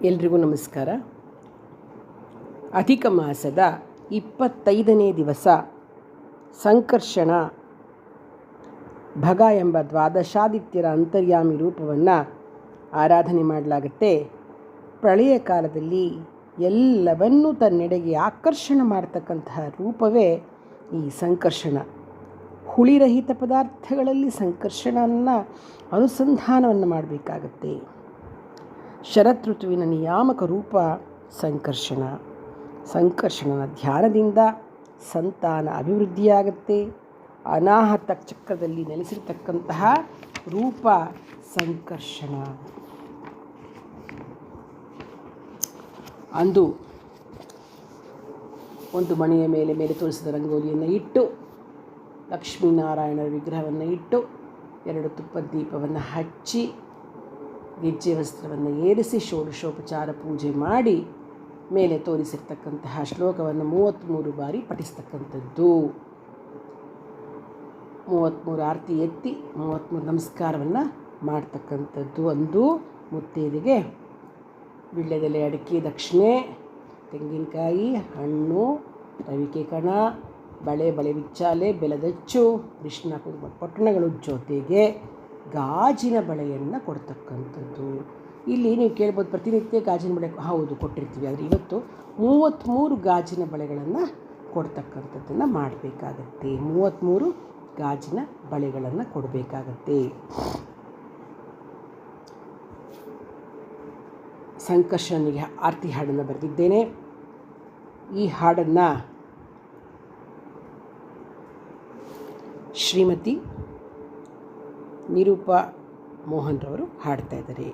ಎಲ್ರಿಗೂ ನಮಸ್ಕಾರ. ಅಧಿಕ ಮಾಸದ 25ನೇ ದಿವಸ ಸಂಕರ್ಷಣ ಭಗ ಎಂಬ ದ್ವಾದಶಾದಿತ್ಯರ ಅಂತರ್ಯಾಮಿ ರೂಪವನ್ನು ಆರಾಧನೆ ಮಾಡಲಾಗುತ್ತೆ. ಪ್ರಳಯ ಕಾಲದಲ್ಲಿ ಎಲ್ಲವನ್ನೂ ತನ್ನೆಡೆಗೆ ಆಕರ್ಷಣ ಮಾಡ್ತಕ್ಕಂತಹ ರೂಪವೇ ಈ ಸಂಕರ್ಷಣ. ಹುಳಿರಹಿತ ಪದಾರ್ಥಗಳಲ್ಲಿ ಸಂಕರ್ಷಣವನ್ನು ಅನುಸಂಧಾನವನ್ನು ಮಾಡಬೇಕಾಗತ್ತೆ. ಶರತ್ ಋತುವಿನ ನಿಯಾಮಕ ರೂಪ ಸಂಕರ್ಷಣ. ಸಂಕರ್ಷಣನ ಧ್ಯಾನದಿಂದ ಸಂತಾನ ಅಭಿವೃದ್ಧಿಯಾಗತ್ತೆ. ಅನಾಹತ ಚಕ್ರದಲ್ಲಿ ನೆಲೆಸಿರ್ತಕ್ಕಂತಹ ರೂಪ ಸಂಕರ್ಷಣ. ಅಂದು ಒಂದು ಮಣೆಯ ಮೇಲೆ ತೋರಿಸಿದ ರಂಗೋಲಿಯನ್ನು ಇಟ್ಟು, ಲಕ್ಷ್ಮೀನಾರಾಯಣರ ವಿಗ್ರಹವನ್ನು ಇಟ್ಟು, 2 ತುಪ್ಪದ ದೀಪವನ್ನು ಹಚ್ಚಿ, ಗೆಜ್ಜೆ ವಸ್ತ್ರವನ್ನು ಏರಿಸಿ ಷೋಡಶೋಪಚಾರ ಪೂಜೆ ಮಾಡಿ, ಮೇಲೆ ತೋರಿಸಿರ್ತಕ್ಕಂತಹ ಶ್ಲೋಕವನ್ನು 33 ಬಾರಿ ಪಠಿಸ್ತಕ್ಕಂಥದ್ದು. 33 ಆರತಿ ಎತ್ತಿ 33 ನಮಸ್ಕಾರವನ್ನು ಮಾಡ್ತಕ್ಕಂಥದ್ದು. ಅಂದು ಮುತ್ತೈದೆಗೆ ವೀಳ್ಯದೆಲೆ, ಅಡಿಕೆ, ದಕ್ಷಿಣೆ, ತೆಂಗಿನಕಾಯಿ, ಹಣ್ಣು, ರವಿಕೆ ಕಣ, ಬಳೆ ಬಿಚ್ಚಾಲೆ, ಬೆಲದಚ್ಚು, ಕೃಷ್ಣ ಪೊಟ್ಟಣಗಳು, ಜೊತೆಗೆ ಗಾಜಿನ ಬಳೆಯನ್ನು ಕೊಡ್ತಕ್ಕಂಥದ್ದು. ಇಲ್ಲಿ ನೀವು ಕೇಳ್ಬೋದು, ಪ್ರತಿನಿತ್ಯ ಗಾಜಿನ ಬಳೆ ಹೌದು ಕೊಟ್ಟಿರ್ತೀವಿ, ಆದರೆ ಇವತ್ತು 33 ಗಾಜಿನ ಬಳೆಗಳನ್ನು ಕೊಡ್ತಕ್ಕಂಥದ್ದನ್ನು ಮಾಡಬೇಕಾಗತ್ತೆ. 33 ಗಾಜಿನ ಬಳೆಗಳನ್ನು ಕೊಡಬೇಕಾಗತ್ತೆ. ಸಂಕರ್ಷನಿಗೆ ಆರತಿ ಹಾಡನ್ನು ಬರೆದಿದ್ದೇನೆ. ಈ ಹಾಡನ್ನು ಶ್ರೀಮತಿ ನಿರೂಪಾ ಮೋಹನ್ ರವರು ಹಾಡ್ತಾ ಇದ್ದಾರೆ.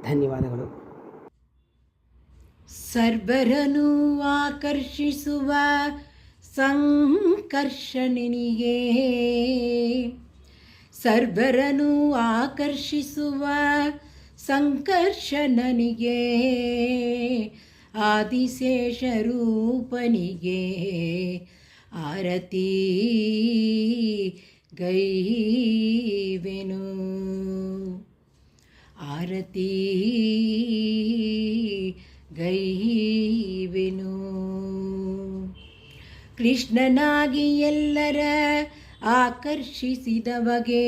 ಧನ್ಯವಾದಗಳು. ಸರ್ವರನ್ನು ಆಕರ್ಷಿಸುವ ಸಂಕರ್ಷಣನಿಗೆ, ಸರ್ವರನ್ನು ಆಕರ್ಷಿಸುವ ಸಂಕರ್ಷಣನಿಗೆ, ಆದಿಶೇಷ ರೂಪನಿಗೆ ಆರತಿ ಗೈವೆನು, ಆರತಿ ಗೈವೆನು. ಕೃಷ್ಣನಾಗಿ ಎಲ್ಲರ ಆಕರ್ಷಿಸಿದವಗೆ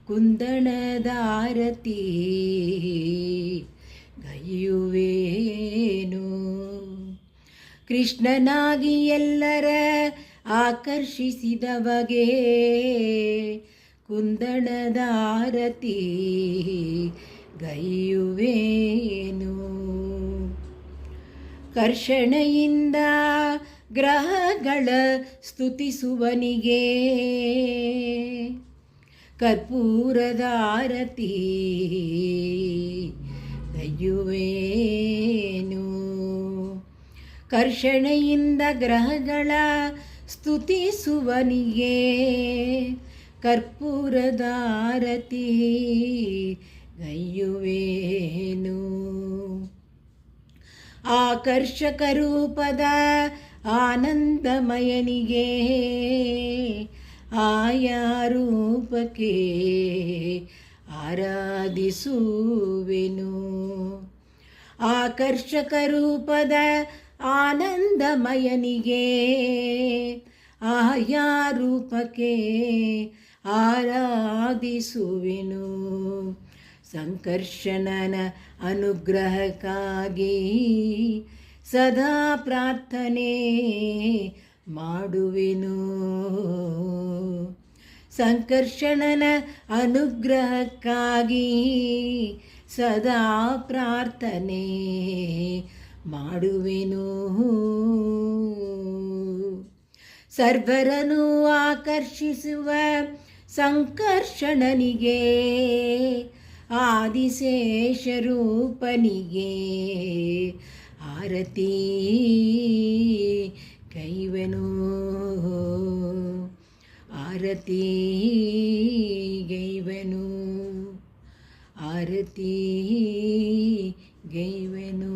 ಕುಂದಣದ ಆರತಿ ಗೈಯುವೇನು. ಕೃಷ್ಣನಾಗಿ ಎಲ್ಲರ ಆಕರ್ಷಿಸಿದವಗೆ ಕುಂದಣದ ಆರತಿ ಗೈಯುವೇನು. ಕರ್ಷಣೆಯಿಂದ ಗ್ರಹಗಳ ಸ್ತುತಿಸುವನಿಗೆ ಕರ್ಪೂರದ ಆರತಿ ಗೈಯುವೇನು. ಕರ್ಷಣೆಯಿಂದ ಗ್ರಹಗಳ ಸ್ತುತಿಸುವನಿಗೆ ಕರ್ಪೂರದ ಆರತಿ ಗೈಯುವೇನು. ಆಕರ್ಷಕ ರೂಪದ ಆನಂದಮಯನಿಗೆ ಆಯಾ ರೂಪಕ್ಕೆ ಆರಾಧಿಸುವೆನು. ಆಕರ್ಷಕ ರೂಪದ ಆನಂದಮಯನಿಗೆ ಆಯಾ ರೂಪಕ್ಕೆ ಆರಾಧಿಸುವೆನು. ಸಂಕರ್ಷಣನ ಅನುಗ್ರಹಕ್ಕಾಗಿ ಸದಾ ಪ್ರಾರ್ಥನೆ ಮಾಡುವೆನು. ಸಂಕರ್ಷಣನ ಅನುಗ್ರಹಕ್ಕಾಗಿ ಸದಾ ಪ್ರಾರ್ಥನೆ ಮಾಡುವೆನು. ಸರ್ವರನ್ನು ಆಕರ್ಷಿಸುವ ಸಂಕರ್ಷಣನಿಗೆ ಆದಿಶೇಷ ರೂಪನಿಗೆ ಆರತಿ ಗೈವೆನು, ಆರತಿ ಗೈವೆನು, ಆರತಿ ಗೈವೆನು.